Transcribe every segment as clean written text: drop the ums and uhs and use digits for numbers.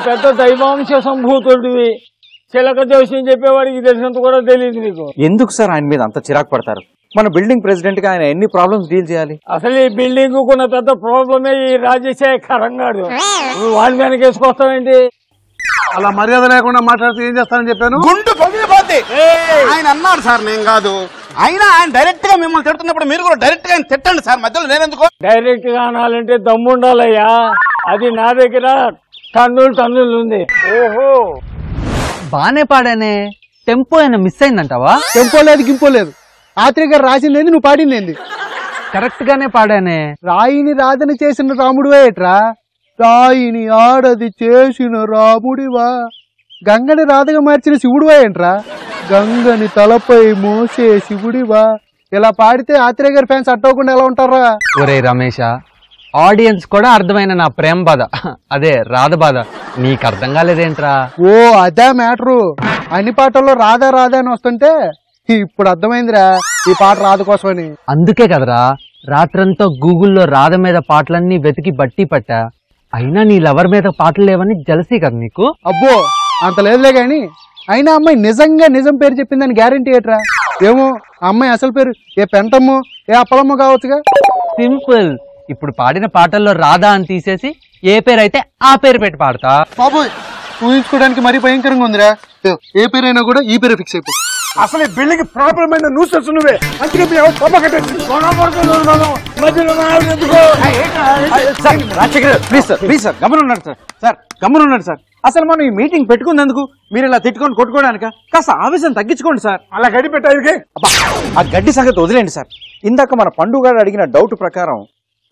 పెద్ద దైవాంశ సంభూతుడివి, చిలక జోస్యం చెప్పేవాడికి తెలిసినంత కూడా తెలియదు నీకు. ఎందుకు సార్ ఆయన మీద అంత చిరాకు పడతారు? మన బిల్డింగ్ ప్రెసిడెంట్ గా ఆయన ఎన్ని ప్రాబ్లమ్స్ డీల్ చేయాలి? అసలు ఈ బిల్డింగ్ కున్న పెద్ద ప్రాబ్లమే ఈ రాజశేఖరం గారు. నువ్వు వాడి మీద వేసుకొస్తావేంటి? అలా మర్యాద లేకుండా మాట్లాడితే ఏం చేస్తానని చెప్పాను. గుండు పగిలిపోతే ఆయన అన్నాడు సార్, నేను కాదు. అయినా ఆయన డైరెక్ట్ గా మిమ్మల్ని తిడుతున్నప్పుడు మీరు కూడా డైరెక్ట్ గా ఆయన తిట్టండి సార్, మధ్యలో నేనెందుకు? డైరెక్ట్ గా అనాలంటే దమ్ముండాలయ్యా. అది నా దగ్గర టన్నులు ఉంది. ఓహో, బానే పాడానే. టెంపో అయినా మిస్ అయిందంటావా? టెంపో లేదు, గింపో లేదు. ఆత్రేయ గారు రాసిందేంది, నువ్వు పాడిందేంది? కరెక్ట్ గానే పాడానే. రాయిని రాధని చేసిన రాముడు ఏట్రా? రాయిని ఆడది చేసిన రాముడివా? గంగని రాధగా మార్చిన శివుడివా ఏంట్రా? గంగని తలపై మోసే శివుడివా? ఇలా పాడితే ఆత్రేయ గారి ఫ్యాన్స్ అట్టవకుండా ఎలా ఉంటారా? ఒరే రమేష, ఆడియన్స్ కూడా అర్థమైన నా ప్రేమ బాధ, అదే రాధ బాధ నీకు అర్థం కాలేదేంట్రా? ఓ అదే మ్యాటరు. అన్ని పాటల్లో రాధా రాధా అని వస్తుంటే ఇప్పుడు అర్థమైందిరా ఈ పాట రాధ కోసమని. అందుకే కదరా రాత్రంతా గూగుల్లో రాధ మీద పాటలన్నీ వెతికి బట్టి పట్టా. అయినా నీ లవర్ మీద పాటలు లేవని జలసీ కదా నీకు? అబ్బో అంత లేదులే గాని, అయినా అమ్మాయి నిజంగా నిజం పేరు చెప్పిందని గ్యారంటీ ఏట్రా? ఏమో అమ్మాయి అసలు పేరు ఏ పెంటమ్మో ఏ అప్పలమ్మో కావచ్చుగా. సింపుల్. ఇప్పుడు పాడిన పాటల్లో రాధా అని తీసేసి ఏ పేరు అయితే ఆ పేరు పెట్టి పాడతా. బాబోయ్, ఊహించుకోవడానికి మరీ భయంకరంగా ఉందిరా. ఏ పేరైనా కూడా ఈ పేరు ఫిక్స్ అయిపో. అసలు బిల్డింగ్ ప్రాబ్లం అయిన న్యూసెన్స్ నువ్వే, అందుకే ప్లీజ్ సార్ గమనున్నాడు సార్. సార్ గమనున్నాడు సార్. అసలు మనం ఈ మీటింగ్ పెట్టుకున్నందుకు మీరు ఇలా తిట్టుకొని కొట్టుకోవడానిక? కాస్త ఆవేశం తగ్గించుకోండి సార్. అలా గడి పెట్టాయి. ఆ గడ్డి సంగతి వదిలేండి సార్. ఇందాక మన పండుగ అడిగిన డౌట్ ప్రకారం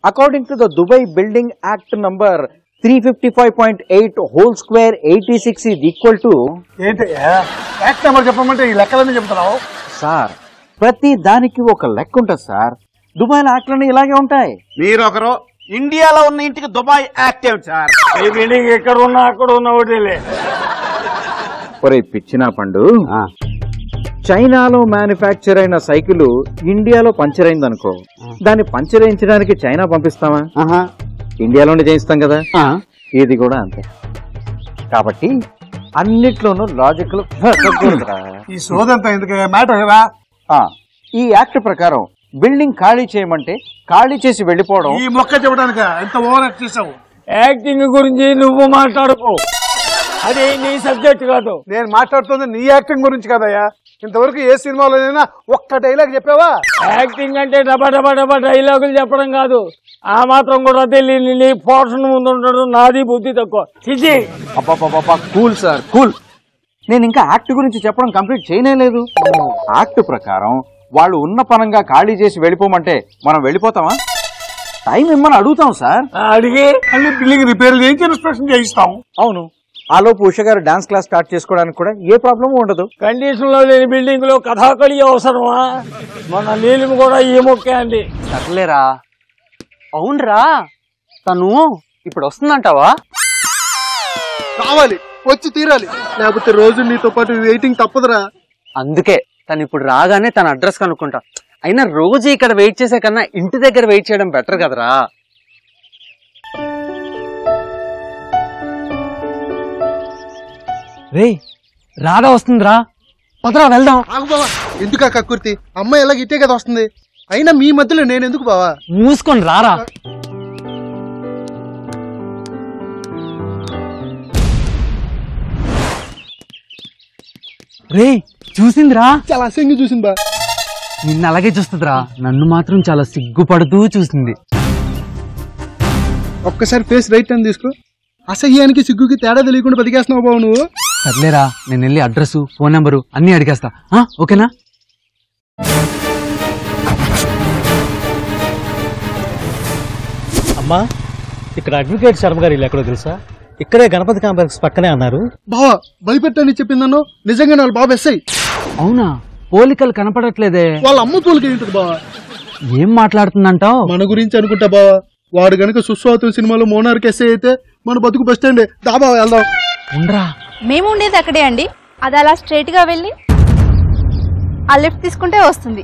according to the Dubai building act number 355.8 whole square 86 is equal to ఏంటి యాక్ట్ నెంబర్ చెప్పమంటే ఈ లెక్కలన్నీ చెప్తున్నావు సార్? ప్రతి దానికి ఒక లెక్క ఉంటుంది సార్. దుబాయ్ లో యాక్ట్లన్నీ ఇలాగే ఉంటాయి. మీరు ఒకరు, ఇండియాలో ఉన్న ఇంటికి దుబాయ్ యాక్ట్ ఏమిటి సార్? ఈ బిల్డింగ్ ఎక్కడ ఉన్నా అక్కడ ఉన్న ఒకటిలే. ఒరే పిచ్చినా పండు, చైనాలో మ్యానుఫ్యాక్చర్ అయిన సైకిల్ ఇండియాలో పంచర్ అయింది అనుకో, దాన్ని పంచర్ వేయించడానికి చైనా పంపిస్తామా? ఇండియాలోనే చేయిస్తాం కదా. ఇది కూడా అంతే. కాబట్టి అన్నిట్లోనూ లాజిక్. ఈ సోదంతా ఎందుకు మ్యాటర్? ఈ యాక్ట్ ప్రకారం బిల్డింగ్ ఖాళీ చేయమంటే ఖాళీ చేసి వెళ్ళిపోవడం. ఈ మొక్క చెప్పడానికి ఎంత ఓవర్ యాక్ట్ చేసావు. యాక్టింగ్ గురించి నువ్వు మాట్లాడుకో, అది నీ సబ్జెక్ట్ కాదు. నేను మాట్లాడుతుంది నీ యాక్టింగ్ గురించి కదయ్యా. ఇంతవరకు ఏ సినిమాలోనైనా ఒక్క డైలాగ్ చెప్పావా? యాక్టింగ్ అంటే డబా డబా డబా డైలాగులు చెప్పడం కాదు. ఆ మాత్రం కూడా తెలియని నీ పోర్షన్ ముందు ఉండడం నాది బుద్ధి తక్కువ. అబ్బా కూల్ సార్, కూల్. నేను ఇంకా యాక్ట్ గురించి చెప్పడం కంప్లీట్ చేయలేదు. యాక్ట్ ప్రకారం వాళ్ళు ఉన్న పనంగా ఖాళీ చేసి వెళ్ళిపోమంటే మనం వెళ్ళిపోతామా? టైం ఇమ్మని అడుగుతాం సార్. అడిగి అన్ని బిల్డింగ్ రిపేర్ చేయించి ఇన్స్పెక్షన్ చేయిస్తాం. అవును. ఆలోపు ఉష గారు డాన్స్ క్లాస్ స్టార్ట్ చేసుకోవడానికి కూడా ఏ ప్రాబ్లం ఉండదు. కండిషన్ లో లేని బిల్డింగ్ లో కథాకళి అవసరమా? మన నీలిమి కూడా ఈ మొక్కే అండి. సర్లేరా. అవునరా, తను ఇప్పుడు వస్తుందంటావా? కావాలి, వచ్చి తీరాలి, లేకపోతే రోజు నీతో పాటు వెయిటింగ్ తప్పదురా. అందుకే తను ఇప్పుడు రాగానే తన అడ్రస్ కనుక్కుంటా. అయినా రోజు ఇక్కడ వెయిట్ చేసే కన్నా ఇంటి దగ్గర వెయిట్ చేయడం బెటర్ కదరా. రే రాధా వస్తుందిరా, పదరా వెళ్దాం. ఎందుకా కక్కుర్తి? అమ్మాయి ఎలాగ ఇట్టే కదా వస్తుంది. అయినా మీ మధ్యలో నేను ఎందుకు బావా? మూసుకొని రారా. రే చూసిందిరా, చాలా అసహ్యంగా చూసింది బా. నిన్న అలాగే చూస్తుందిరా, నన్ను మాత్రం చాలా సిగ్గుపడుతూ చూసింది. ఒక్కసారి ఫేస్ రైట్ అని తీసుకో. అసహ్యానికి సిగ్గుకి తేడా తెలియకుండా బతికేస్తున్నావు బావు నువ్వు. సర్లేరా, నేను వెళ్ళి అడ్రస్ ఫోన్ నెంబరు అన్ని అడిగేస్తా. ఓకేనా? అమ్మా, ఇక్కడ అడ్వకేట్ శర్మ గారు ఇల్లు ఎక్కడో తెలుసా? ఇక్కడే గణపతి కాంప్లెక్స్ పక్కనే అన్నారు. బావా భయపెట్టని చెప్పిందన్నో నిజంగా వాళ్ళు బాబు ఎస్ఐ. అవునా? పోలికలు కనపడట్లేదే. వాళ్ళ అమ్మ పోలిక ఏంటది బావా? ఏం మాట్లాడుతుందంటావు? మన గురించి అనుకుంటా బావా. వాడు గనక సుస్వాతం సినిమాలో మోనార్క్ ఎస్ఐ అయితే మన బతుకు బస్ స్టాండ్. దాబా వెళ్దాం. ఉండరా, మేము ఉండేది అక్కడే అండి. అది అలా స్ట్రైట్ గా వెళ్ళి ఆ లెఫ్ట్ తీసుకుంటే వస్తుంది.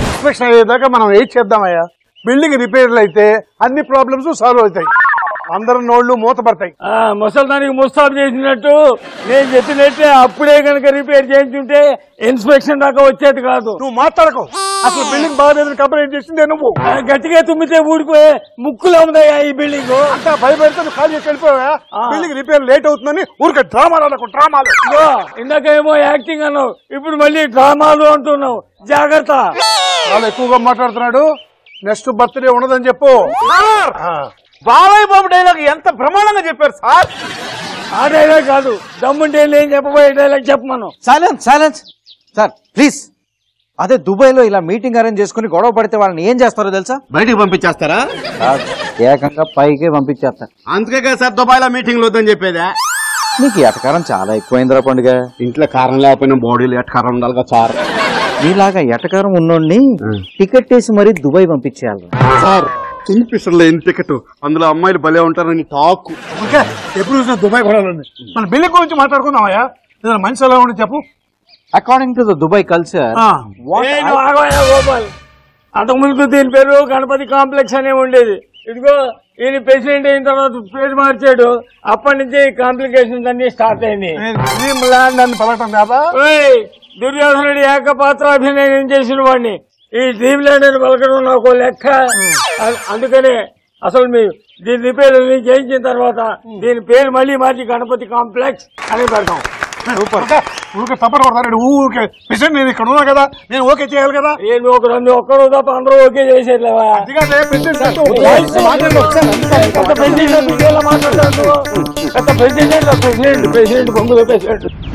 ఇన్స్పెక్షన్ అయ్యేదాకా మనం వెయిట్ చేద్దామయ్యా. బిల్డింగ్ రిపేర్లు అయితే అన్ని ప్రాబ్లమ్స్ సాల్వ్ అవుతాయి. అందరు నోళ్లు మూతపడతాయి. ముసలిదానికి ముస్తాబు చేసినట్టు నేను చెప్పినట్టే అప్పుడే కనుక రిపేర్ చేయించుంటే ఇన్స్పెక్షన్ దాకా వచ్చేది కాదు. నువ్వు మాట్లాడకు. అసలు బిల్డింగ్ బాగాలేదని కంప్లైంట్ చేసిందే నువ్వు. గట్టిగా తుమ్మితే ఊడిపోయే ముక్కులో ఉందయ్యా ఈ బిల్డింగ్. అంతా భయపెడితే నువ్వు ఖాళీ చేసి వెళ్ళిపోయా. బిల్డింగ్ రిపేర్ లేట్ అవుతుందని ఊరికే డ్రామాలు. ఇందాకేమో యాక్టింగ్ అన్నావు, ఇప్పుడు మళ్ళీ డ్రామాలు అంటున్నావు. జాగ్రత్త. చాలా ఎక్కువగా మాట్లాడుతున్నాడు. నెక్స్ట్ బర్త్డే ఉండదని చెప్పు. బాబాయ్ బాబు డైలాగ్ ఎంత ప్రమాణంగా చెప్పారు సార్. ఆ డైలాగ్ కాదు, దమ్ముంటే ఏం చెప్పబోయే డైలాగ్ చెప్పమను. Silence sir please. అదే దుబాయ్ లో ఇలా మీటింగ్ అరేంజ్ చేసుకుని గొడవ పడితే వాళ్ళని ఏం చేస్తారో తెలుసా? బయటికి పంపించేస్తారా? ఏకంగా పైకి పంపించేస్తారు. అందుకే కదా సార్ దుబాయ్ లో మీటింగ్ వద్దని చెప్పేదా. నీకు ఎటకారం చాలా ఎక్కువైందిరా పండుగ. ఇంట్లో కారం లేకపోయినా బాడీలో ఎట్కారం ఉండాలిగా సార్. నీలాగా ఎటకారం ఉన్నోడిని టికెట్ వేసి మరీ దుబాయ్ పంపించేయాలి సార్. కింగ్ఫిషర్ లేని టికెట్, అందులో అమ్మాయిలు భలే ఉంటారని టాక్. ఓకే, ఎప్పుడు చూసినా దుబాయ్ గొడవలు. మన బిల్డింగ్ గురించి మాట్లాడుకుందామయ్యా. ఏదైనా మనిషి ఎలా ఉండి చెప్పు. According to the Dubai culture. Gopal, అంతకుముందు దీని పేరు గణపతి కాంప్లెక్స్ అనే ఉండేది. ఇదిగో ఈయన ప్రెసిడెంట్ అయిన తర్వాత పేరు మార్చాడు. అప్పటి నుంచి కాంప్లికేషన్స్ అన్ని స్టార్ట్ అయింది. డ్రీమ్ ల్యాండ్ అని పలకటం కాదా? దుర్యోధనుడి ఏకపాత్రాభినయం చేసిన వాడిని ఈ డ్రీమ్ ల్యాండ్ అని పలకడం నాకు లెక్క. అందుకనే అసలు మీరు దీని రిపేర్ చేయించిన తర్వాత దీని పేరు మళ్ళీ మార్చి గణపతి కాంప్లెక్స్ అని పెడతాం. ఊరికే తప్పని కొడతాడు. ఊరికే ప్రెసిడెంట్ నేను ఇక్కడ ఉన్నా కదా, నేను ఓకే చేయాలి కదా. ఏంటి ఒక రెండు ఒక్కడు తప్ప అందరూ ఓకే చేసేట్లేవా?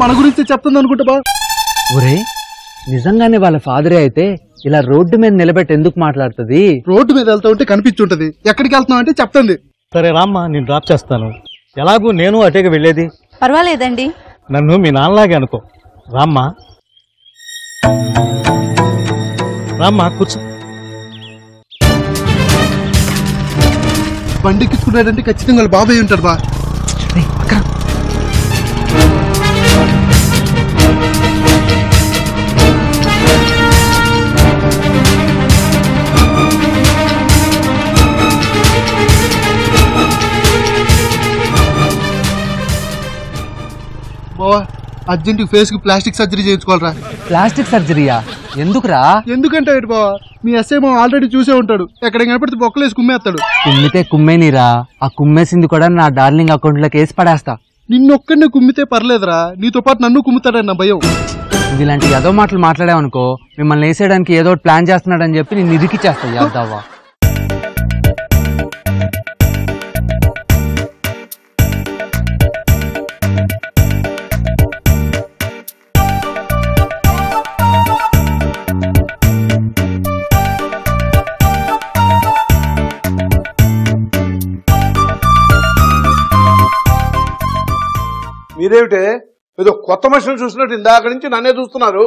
మన గురించి చెప్తుంది అనుకుంటా బా. ఒరే, నిజంగానే వాళ్ళ ఫాదరే అయితే ఇలా రోడ్డు మీద నిలబెట్టి ఎందుకు మాట్లాడుతుంది? రోడ్డు మీద వెళ్తా ఉంటే కనిపించుంటది. ఎక్కడికి వెళ్తున్నావు అంటే చెప్తుంది. సరే రామ్మా, నేను డ్రాప్ చేస్తాను. ఎలాగూ నేను అటేగా వెళ్ళేది. పర్వాలేదండి. నన్ను మీ నాన్నలాగే అనుకో. రామ్మా కూర్చో. బండికిచ్చుకున్నాడంటే ఖచ్చితంగా వాళ్ళ బాబాయ్ ఉంటాడు బా. అర్జెంట్ ఫేస్ కి ప్లాస్టిక్ సర్జరీ చేయించుకోవాలరా. ప్లాస్టిక్ సర్జరీయా? ఎందుకురా? ఎందుకంటే బావా, మీ ఎస్ఐ ఆల్రెడీ చూసే ఉంటాడు. ఎక్కడ కనపడితే బొక్కలేసి కుమ్మేస్తాడు. కుమ్మితే కుమ్మేనిరా, ఆ కుమ్మేసింది కూడా నా డార్లింగ్ అకౌంట్ లోకి వేసి పడేస్తా. నిన్నొక్కడినే కుమ్మితే పర్లేదురా, నీతో పాటు నన్ను కుమ్ముతాడని నా భయం. నువ్వు ఇలాంటి ఏదో మాటలు మాట్లాడావనుకో, మిమ్మల్ని వేసేయడానికి ఏదో ప్లాన్ చేస్తున్నాడని చెప్పి నేను ఇరికిచ్చేస్తా. యాదవ్వా. మీరేమిటే ఏదో కొత్త మనుషులు చూసినట్టు ఇందాక నుంచి నన్నే చూస్తున్నారు.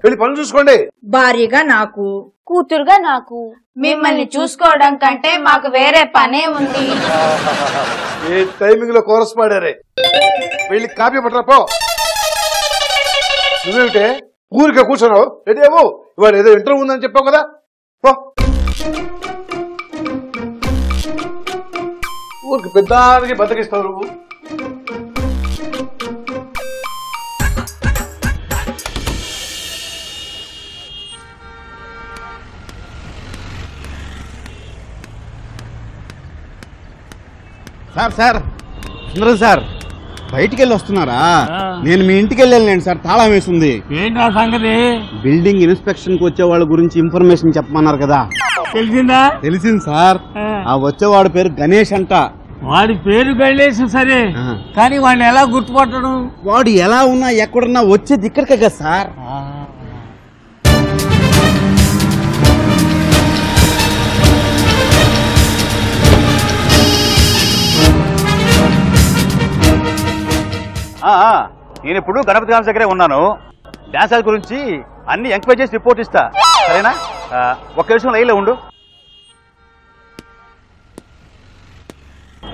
వెళ్ళి పని చూసుకోండి. భార్యగా నాకు, కూతురుగా నాకు మిమ్మల్ని చూసుకోవడం కంటే మాకు వేరే పనే ఉంది. ఏ టైమింగ్ లో కోరస్ పాడారే. వెళ్ళి కాపీ పట్టరా పో. నువ్వేమిటే ఊరికే కూర్చున్నావు? రెడీ అవ్వు, ఇవాళ ఏదో ఇంటర్వ్యూ ఉందని చెప్పావు కదా, పో. ఊరికి పెద్దానికి బతికిస్తావు నువ్వు. సార్ సుందరం సార్, బయటికి వెళ్ళి వస్తున్నారా? నేను మీ ఇంటికి వెళ్ళాను సార్, తాళం వేసింది. ఏంటా సంగతి? బిల్డింగ్ ఇన్స్పెక్షన్ కు వచ్చే వాళ్ళ గురించి ఇన్ఫర్మేషన్ చెప్పమన్నారు కదా. తెలిసిందా? తెలిసింది సార్. ఆ వచ్చేవాడు పేరు గణేష్ అంట. వాడి పేరు గణేష్ సరే, కానీ వాడిని ఎలా గుర్తుపట్టడం? వాడు ఎలా ఉన్నా ఎక్కడున్నా వచ్చేది ఇక్కడికే కదా సార్. నేను ఇప్పుడు గణపతి గారి దగ్గరే ఉన్నాను. డాన్సర్ గురించి అన్ని ఎంక్వైరీ చేసి రిపోర్ట్ ఇస్తా, సరేనా? ఒక్క నిమిషం లైన్లో ఉండు.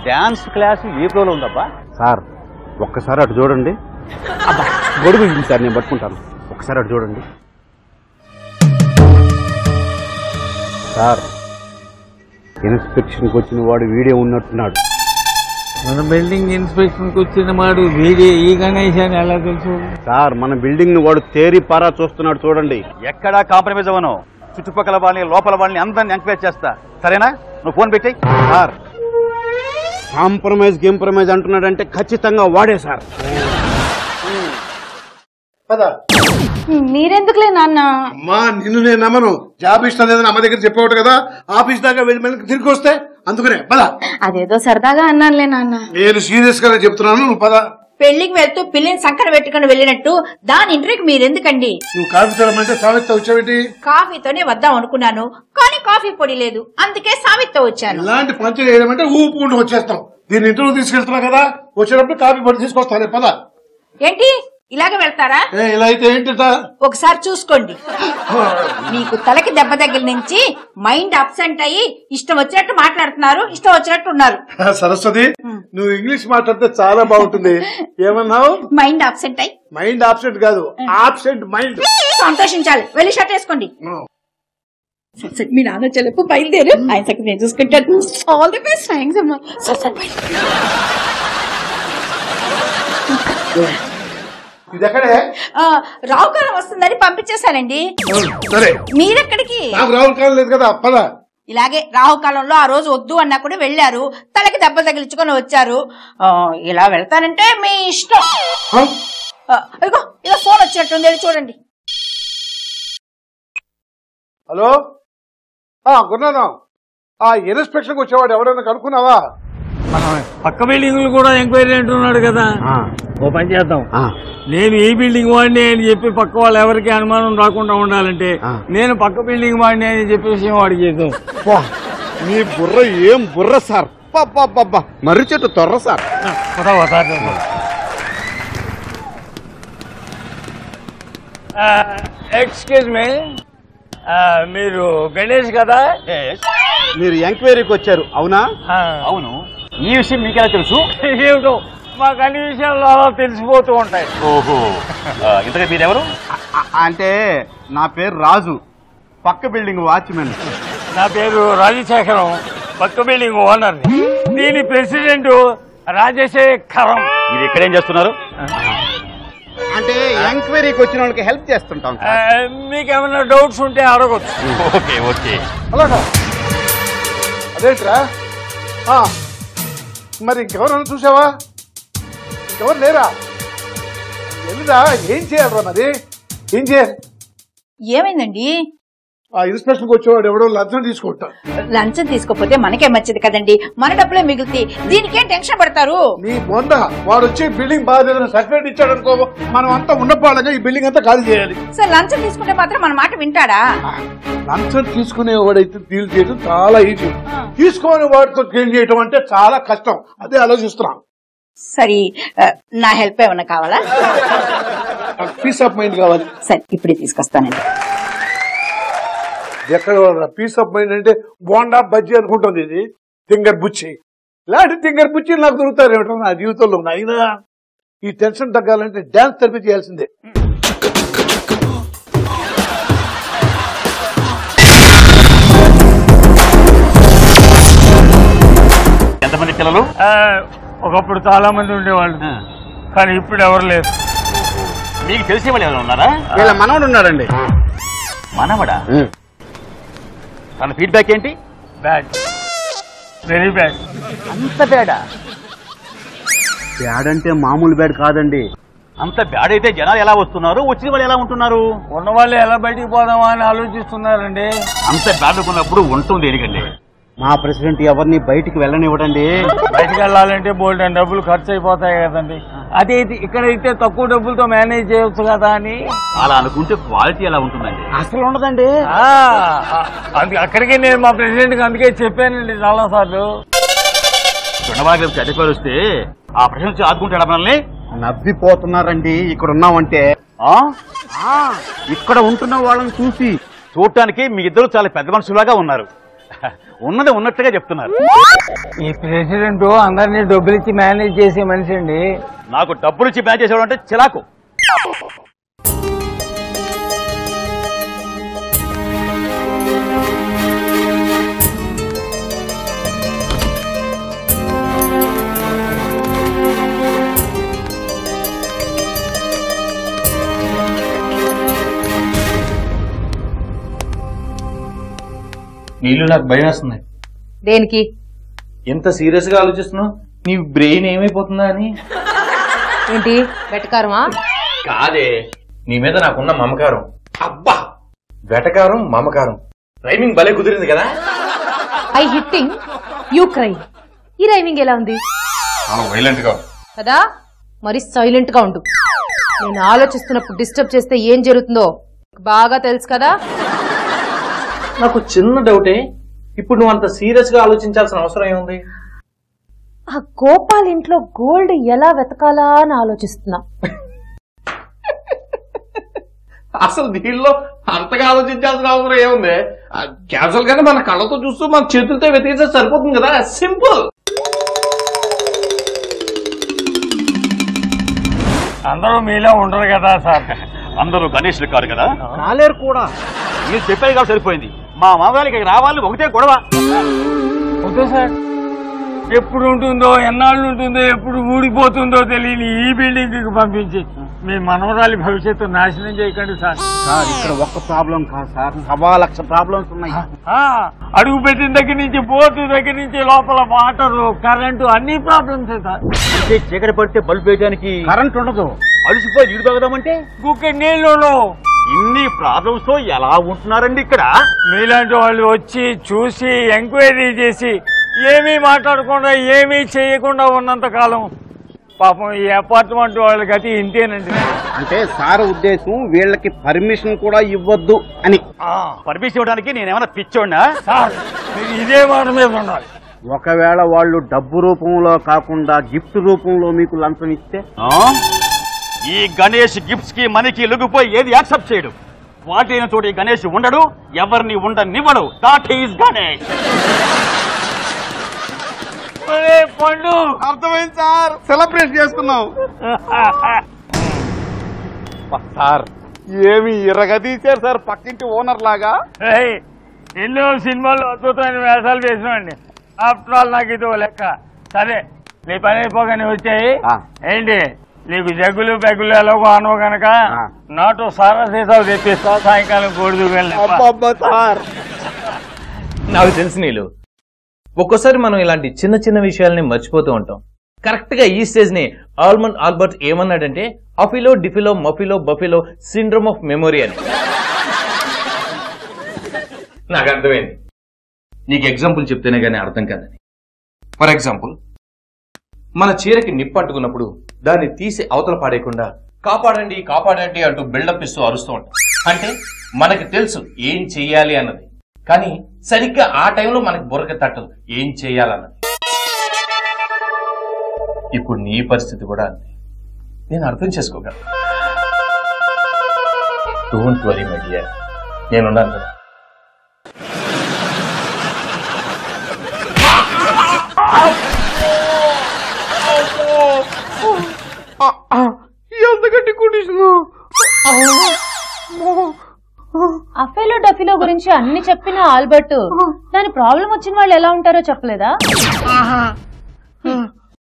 డాన్స్ క్లాస్ ఏ ఫ్లోలో ఉందబ్బా? సార్ ఒక్కసారి అటు చూడండి. గొడుగు ఉంది సార్, నేను పట్టుకుంటాను. ఒక్కసారి అటు చూడండి సార్. ఇన్స్పెక్షన్కి వచ్చిన వాడు వీడియో ఉన్నట్టున్నాడు. మన బిల్డింగ్ ఇన్స్పెక్షన్ కి వచ్చిన వాడు వీడే ఈ గణేష్ అని ఎలా తెలుసు? సార్ మన బిల్డింగ్ ను వాడు తేరి పారా చూస్తున్నాడు చూడండి. ఎక్కడా కాంప్రమైజ్ అవ్వను. చుట్టుపక్కల వాళ్ళని లోపల వాళ్ళని అందరిని ఎంక్వైరీ చేస్తా. సరేనా? నువ్వు ఫోన్ పెట్టాయి. సార్ కాంప్రమైజ్ అంటున్నాడంటే ఖచ్చితంగా వాడే సార్. మీరెందుకులే నాన్న? అమ్మా నిన్ను నేను నమ్మను. జాబ్ ఇష్టం లేదని అమ్మ దగ్గర చెప్పేవాడు కదా, ఆఫీస్ దాకా వెళ్ళి మళ్ళీ తిరిగి వస్తే అందుకనే పద. అదేదో సరదాగా అన్నానులే నాన్న. నేను సీరియస్ గానే చెప్తున్నాను, నువ్వు పద. పెళ్లికి వెళ్తూ పిల్లిని సంకట పెట్టుకుని వెళ్ళినట్టు దాని ఇంటర్వ్యూకి మీరెందుకండి? నువ్వు కాఫీ తరమంటే సామెత వచ్చావేంటి? కాఫీతోనే వద్దాం అనుకున్నాను, కానీ కాఫీ పొడి లేదు, అందుకే సావిత్తో వచ్చాను. ఇలాంటి పంచర్ చేయడమంటే ఊపుకుంటూ వచ్చేస్తాం. దీన్ని ఇంటర్వ్యూ తీసుకెళ్తున్నా కదా, వచ్చేటప్పుడు కాఫీ పొడి తీసుకొస్తాను. పద. ఏంటి ఇలాగే వెళ్తారా? ఇలా అయితే ఏంటట? ఒకసారి చూసుకోండి. మీకు తలకి దెబ్బ తగిలి నుంచి మైండ్ అబ్సెంట్ అయ్యి ఇష్టం వచ్చినట్టు మాట్లాడుతున్నారు, ఇష్టం వచ్చినట్టు ఉన్నారు. సరస్వతి, నువ్వు ఇంగ్లీష్ మాట్లాడితే చాలా బాగుంటుంది. ఏమన్నావు? మైండ్ అబ్సెంట్ అయ్యి. మైండ్ ఆబ్సెంట్ కాదు, ఆబ్సెంట్ మైండ్. సంతోషించాలి. వెళ్ళి షర్ట్ వేసుకోండి. మీ నాన్న చెలుపు బయలుదేరు, ఆయన సంగతి నేను చూసుకుంటాను. All the best. థ్యాంక్స్ అమ్మా. ఇది ఎక్కడే? రావుకాలం వస్తుందని పంపించేశానండి. సరే, మీరెక్కడికి? నాకు రావుల కాలం లేదు కదా, పద. ఇలాగే రాహుకాలంలో ఆ రోజు వద్దు అన్నా కూడా వెళ్ళారు, తలకి దెబ్బలు తగిలించుకొని వచ్చారు. ఇలా వెళ్తానంటే మీ ఇష్టం. ఇగో ఇలా ఫోన్ వచ్చినట్టుంది, వెళ్ళి చూడండి. హలో, గున్నాను. ఆ ఇన్స్పెక్షన్ వచ్చేవాడు ఎవరైనా కనుక్కున్నావా? పక్క బిల్డింగ్ కూడా ఎంక్వైరీ అంటున్నాడు కదా. ఓ పని చేద్దాం, నేను ఈ బిల్డింగ్ వాడిని అని చెప్పి పక్క వాళ్ళు ఎవరికి అనుమానం రాకుండా ఉండాలంటే నేను పక్క బిల్డింగ్ వాడిని అని చెప్పే విషయం వాడికి చేద్దాం. మీ బుర్ర ఏం బుర్ర సార్, మర్రి చెట్టు తొర్ర సార్. ఎక్స్క్యూజ్ మీ, మీరు గణేష్ కదా? మీరు ఎంక్వైరీకి వచ్చారు అవునా? అవును. ఈ విషయం మీకెలా తెలుసు? ఏమిటో మాకు అన్ని విషయాలు అలా తెలిసిపోతూ ఉంటాయి. ఓహో, ఇంతగా మీరెవరు? అంటే నా పేరు రాజు, పక్క బిల్డింగ్ వాచ్మెన్. నా పేరు రాజశేఖరం, పక్క బిల్డింగ్ ఓనర్. దీని ప్రెసిడెంట్ రాజశేఖరం. మీరు ఇక్కడేం చేస్తున్నారు? అంటే ఎంక్వైరీకి వచ్చిన వాళ్ళకి హెల్ప్ చేస్తుంటాం. మీకు ఏమైనా డౌట్స్ ఉంటే అడగొచ్చు. Okay okay. అలాగా? అదేంట్రా? మరి ఇంకెవరన్నా చూసావా? ఇంకెవరు లేరా? ఎందురా, ఏం చేయాలరా? మరి ఏం చేయాలి? ఏమైందండి? ఆ ఇన్స్పెక్షన్ వచ్చేవాడు ఎవడో లంచం తీసుకుంటా. లంచం తీసుకోపోతే మనకే మంచిది కదండి, మన డబ్బులే మిగులుతాయి, దీనికేం టెన్షన్ పడతారు? నీ బొంద, వాడు వచ్చి బిల్డింగ్ బాగా సర్టిఫికేట్ ఇచ్చాడు అనుకో, మనం అంతా ఉండపాడగా ఈ బిల్డింగ్ అంతా ఖాళీ చేయాలి. సార్ లంచం తీసుకుంటే మాత్రం మన మాట వింటాడా? లంచం తీసుకునేవాడైతే డీల్ చేయడం చాలా ఈజీ, తీసుకునే వాడితో డీల్ చేయడం అంటే చాలా కష్టం. అదే ఆలోచిస్తున్నాం. సరే, నా హెల్ప్ ఏమన్నా కావాలా? పీస్ ఆఫ్ మైండ్ కావాలి. సరే, ఇప్పుడే తీసుకొస్తానండి. ఎక్కడ పీస్ ఆఫ్ మైండ్ అంటే బోండా బజ్జీ అనుకుంటుంది, ఇది తింగర్ బుచ్చి. ఇలాంటి తింగర్ బుచ్చి నాకు దొరుకుతారు ఏమిటో నా జీవితంలో. అయినా ఈ టెన్షన్ తగ్గాలంటే డాన్స్ థెరపీ చేయాల్సిందే. ఎంతమంది పిల్లలు? ఒకప్పుడు చాలా మంది ఉండేవాళ్ళు, కానీ ఇప్పుడు ఎవరు లేరు. మీకు తెలిసే వాళ్ళు ఎవరు ఉన్నారా? వీళ్ళ మనవడు ఉన్నాడండి. మనవడా? తన ఫీడ్బ్యాక్ ఏంటి? Bad, very bad. అంత బ్యాడా? బ్యాడ్ అంటే మామూలు బ్యాడ్ కాదండి. అంత బ్యాడ్ అయితే జనాలు ఎలా వస్తున్నారు, వచ్చిన వాళ్ళు ఎలా ఉంటున్నారు? ఉన్న వాళ్ళు ఎలా బయటికి పోదామా అని ఆలోచిస్తున్నారండి. అంత బ్యాడ్ ఉన్నప్పుడు ఉంటుంది ఎందుకండి? మా ప్రెసిడెంట్ ఎవరిని బయటికి వెళ్ళనివ్వడండి. బయటికి వెళ్ళాలంటే బోల్డ్ అని డబ్బులు ఖర్చు అయిపోతాయి కదండి. అదే ఇక్కడైతే తక్కువ డబ్బులతో మేనేజ్ చేయొచ్చు కదా అని. అలా అనుకుంటే క్వాలిటీ ఎలా ఉంటుందండి? అసలు ఉండదండి. అక్కడికి నేను మా ప్రెసిడెంట్ కి అందుకే చెప్పానండి చాలా సార్లు. చుండబాగా చదివారు వస్తే ఆ ప్రశ్న ఆదుకుంటాడా మనల్ని? నవ్విపోతున్నారండి ఇక్కడ ఉన్నామంటే. ఇక్కడ ఉంటున్న వాళ్ళని చూసి చూడటానికి మీ ఇద్దరు చాలా పెద్ద మనుషులాగా ఉన్నారు. ఉన్నది ఉన్నట్టుగా చెప్తున్నారు. ఈ ప్రెసిడెంట్ అందరినీ డబ్బులు ఇచ్చి మేనేజ్ చేసే మనిషి అండి. నాకు డబ్బులు ఇచ్చి మేనేజ్ చేసేవాడు అంటే చిరాకు. నీళ్ళు నాకు భయం వేస్తుంది. దేనికి? ఎంత సీరియస్ గా ఆలోచిస్తున్నావు? నీ బ్రెయిన్ ఏమైపోతుందా అని. ఏంటి వెటకారమా? కాదే, నీ మీద నాకున్న మమకారం. అబ్బా, వెటకారం మమకారం రైమింగ్ భలే కుదిరింది కదా. I hitting you cry. ఈ రైమింగ్ ఎలా ఉంది వైలెంట్ గా కదా? మరి సైలెంట్ గా ఉండు. నేను ఆలోచిస్తున్నప్పుడు డిస్టర్బ్ చేస్తే ఏం జరుగుతుందో బాగా తెలుసు కదా. నాకు చిన్న డౌటే, ఇప్పుడు నువ్వు అంత సీరియస్ గా ఆలోచించాల్సిన అవసరం ఏముంది? ఆ గోపాల్ ఇంట్లో గోల్డ్ ఎలా వెతకాలా అని ఆలోచిస్తున్నా. అసలు దీనిలో అంతగా ఆలోచించాల్సిన అవసరం ఏముంది? క్యాజువల్ గానే మన కళ్ళతో చూస్తూ మన చేతులతో వెతికితే సరిపోతుంది కదా, సింపుల్. అందరూ మీలో ఉండరు కదా సార్. అందరూ గణేష్లు కాదు కదా. కాలేరు కూడా. మీరు చెప్పేది కాబట్టి సరిపోయింది. మా మామగారికి రావాలి ఒకటే గొడవ. ఓకే సార్, ఎప్పుడు ఉంటుందో ఎన్నాళ్ళు ఉంటుందో ఎప్పుడు ఊడిపోతుందో తెలియని ఈ బిల్డింగ్ కి పంపించి మీ మనవరాలి భవిష్యత్తు నాశనం చేయకండి సార్. సార్ ఇక్కడ ఒక్క ప్రాబ్లం కాదు సార్, 1,00,000 ప్రాబ్లమ్స్ ఉన్నాయి. అడుగు పెట్టిన దగ్గర నుంచి బోర్డు దగ్గర నుంచి లోపల వాటరు కరెంటు అన్ని ప్రాబ్లమ్స్ సార్. చీకటి పడితే బల్బ్ వేయడానికి కరెంట్ ఉండదు. అడిసిపోయి నీళ్ళు తాగదామంటే గుక్క నీళ్లు. ఇన్ని ప్రాబ్లమ్స్ తో ఎలా ఉంటున్నారండి ఇక్కడ? మీలాంటి వాళ్ళు వచ్చి చూసి ఎంక్వైరీ చేసి ఏమీ మాట్లాడకుండా ఏమీ చేయకుండా ఉన్నంత కాలం పాపం ఈ అపార్ట్మెంట్ వాళ్ళ గతి ఇంతేనండి. అంటే సార్ ఉద్దేశం వీళ్ళకి పర్మిషన్ కూడా ఇవ్వద్దు అని. పర్మిషన్ ఇవ్వడానికి నేనేమన్నా పిచ్చోడినా? సార్ మీరు ఇదే మాట మీద ఉండాలి. ఒకవేళ వాళ్ళు డబ్బు రూపంలో కాకుండా గిఫ్ట్ రూపంలో మీకు లంచం ఇస్తే? ఈ గణేష్ గిఫ్ట్స్ కి మనకి లొంగిపోయి ఏది యాక్సెప్ట్ చేయడు. వాటైన చోటి గణేష్ ఉండడు, ఎవరిని ఉండనివ్వడు. That is Ganesh. పండు అర్థమైంది సార్, సెలబ్రేట్ చేసుకున్నాం. సార్ ఏమి ఇరగ తీశారు సార్ పక్కింటి ఓనర్ లాగా. ఎన్నో సినిమాల్లో అద్భుతమైన వేషాలు వేసినామండి. ఆఫ్టర్ ఆల్ నాకు ఇది లెక్క. సరే నీ పని అయిపోగానే వచ్చాయి. ఏంటి నీకు జగ్గులు పెగ్గులు ఎలాగో అనవు కనుక నాటు సారా సీసాలు తెప్పిస్తా, సాయంకాలం కోడిదు సార్. నాకు తెలుసు నీళ్ళు, ఒక్కోసారి మనం ఇలాంటి చిన్న చిన్న విషయాల్ని మర్చిపోతూ ఉంటాం. కరెక్ట్ గా ఈ స్టేజ్ ని ఆల్బర్ట్ ఏమన్నాడంటే అఫిలో డిఫిలో మఫిలో బఫిలో సిండ్రోమ్ ఆఫ్ మెమొరీ అని. నాకు అర్థమైంది. నీకు ఎగ్జాంపుల్ చెప్తేనే కానీ అర్థం కాదని. ఫర్ ఎగ్జాంపుల్, మన చీరకి నిప్పు అంటుకున్నప్పుడు దాన్ని తీసి అవతల పాడేయకుండా కాపాడండి కాపాడండి అంటూ బిల్డప్ ఇస్తూ అరుస్తూ ఉంటాం. అంటే మనకి తెలుసు ఏం చెయ్యాలి అన్నది, కానీ సరిగ్గా ఆ టైంలో మనకి బుర్రకి తట్టదు ఏం చెయ్యాలన్నది. ఇప్పుడు నీ పరిస్థితి కూడా అంతే. నేను అర్థం చేసుకోగలను. డోంట్ వరీ మై డియర్, నేనున్నాను కదా. అఫెలో డఫిలో గురించి అన్ని చెప్పిన ఆల్బర్ట్ దాని ప్రాబ్లం వచ్చిన వాళ్ళు ఎలా ఉంటారో చెప్పలేదా?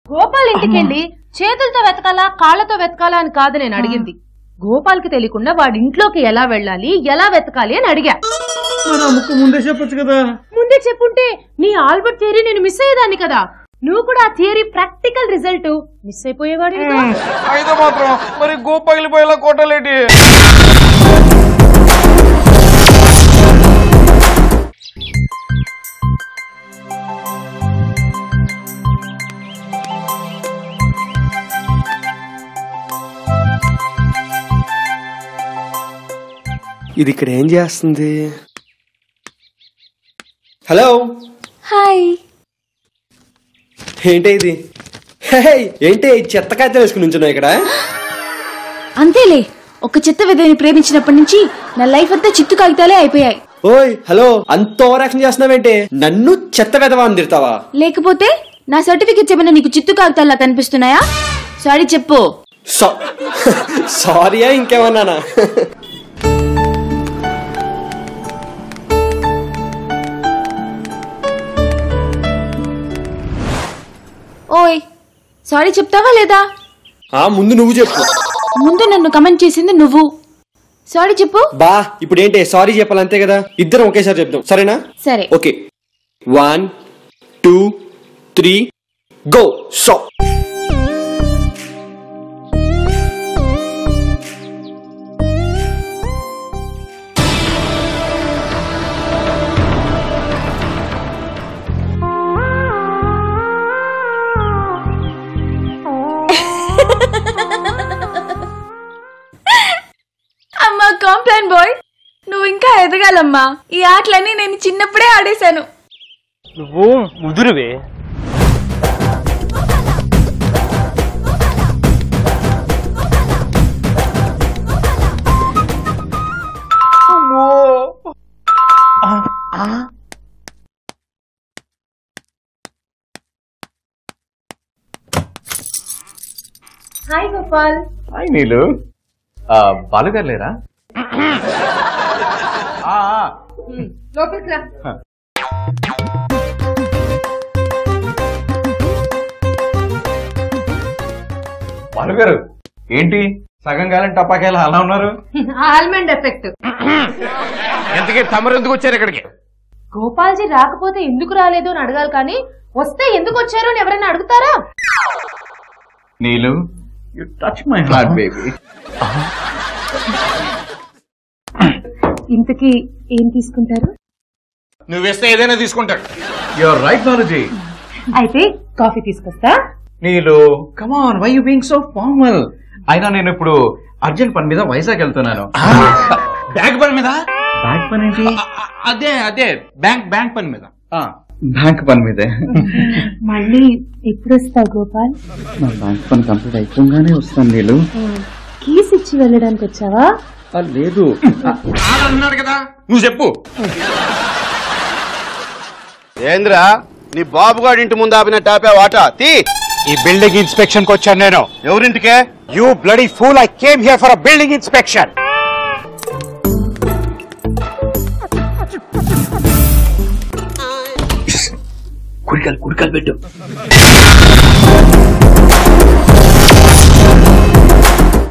గోపాల్ ఇంటికెళ్ళి చేతులతో వెతకాలా కాళ్లతో వెతకాలా అని కాదు నేను అడిగింది. గోపాల్ కి తెలియకుండా వాడి ఇంట్లోకి ఎలా వెళ్ళాలి ఎలా వెతకాలి అని అడిగా. ముందే చెప్పొచ్చు కదా. ముందే చెప్పుంటే నీ ఆల్బర్ట్ థియరీ నేను మిస్ అయ్యేదాన్ని కదా. నువ్వు కూడా ఆ థియరీ ప్రాక్టికల్ రిజల్ట్ మిస్ అయిపోయేవాడు. అయితే మాత్రం మరి గోపగిలిపోయేలా కొట్టలేటి. ఇది ఇక్కడ ఏం చేస్తుంది? Hello, hi. ఏంటి ఇది? ఏంటి చెత్త కాగితం వేసుకుని ఉంచున్నావు ఇక్కడ? అంతేలే, ఒక చెత్త విధవిని ప్రేమించినప్పటి నుంచి నా లైఫ్ అంతా చిత్తు కాగితాలే అయిపోయాయి. ఓయ్ హలో, అంత ఓవర్ యాక్షన్ చేస్తున్నావేంటి? నన్ను చెత్త వెధవా అని తిడతావా? లేకపోతే నా సర్టిఫికెట్స్ ఏమైనా నీకు చిత్తు కాగితాల్లా కనిపిస్తున్నాయా? సారీ చెప్పు. సారీయా ఇంకేమన్నానా? ఓయ్ సారీ చెప్తావా లేదా? ముందు నువ్వు చెప్పు. ముందు నన్ను కమెంట్ చేసింది నువ్వు, సారీ చెప్పు. బా ఇప్పుడు ఏంటి సారీ చెప్పాలి అంతే కదా, ఇద్దరం ఒకేసారి చెప్దాం సరేనా? సరే. Okay 1 2 3 go. సో అమ్మా కాంప్లాన్ బాయ్, నువ్వు ఇంకా ఎదగాలమ్మా. ఈ ఆటలన్నీ నేను చిన్నప్పుడే ఆడేశాను. నువ్వు ముదురువే. హాయ్ గోపాల్. హాయ్ నీలు. బాలుగారు లేరా? లోపలికి రా. బాలుగారు ఏంటి సగం కాలం టపాకాయలు అలా ఉన్నారు? Almond effect. ఎంతకీ తమరు ఎందుకు వచ్చారు ఇక్కడికి? గోపాల్జీ రాకపోతే ఎందుకు రాలేదు అని అడగాలి కానీ వస్తే ఎందుకు వచ్చారు అని ఎవరైనా అడుగుతారా? Neelu you touch my heart baby. ఇంతకీ ఏం తీసుకుంటారు? నువ్వు వేస్తే ఏదైనా తీసుకుంటాడు. You are right Baluji. అయితే కాఫీ తీసుకొస్తా. Neelu come on, why you being so formal? అయినా నేను ఇప్పుడు అర్జెంట్ పని మీద వైజాగ్ వెళ్తున్నాను. బ్యాంక్ పని మీద? బ్యాంక్ పని ఏంటి? అదే బ్యాంక్ పని మీద. బ్యాంక్ పని మీదే. మళ్ళీ ఎప్పుడు వస్తావు గోపాల్? నా బ్యాంక్ పని కంప్లీట్ అయిపోగానే వస్తాను నీలు. కీస్ ఇచ్చి వెళ్ళడానికి వచ్చావా? లేదు అన్నాడు కదా, నువ్వు చెప్పు. ఏంద్రా నీ బాబుగాడి ఇంటి ముందు ఆపిన టాపా వాటా తీ. ఈ బిల్డింగ్ ఇన్స్పెక్షన్ కి వచ్చాను నేను. ఎవరింటికే? You bloody fool, I came here for a building inspection. కుడికలు పెట్టు.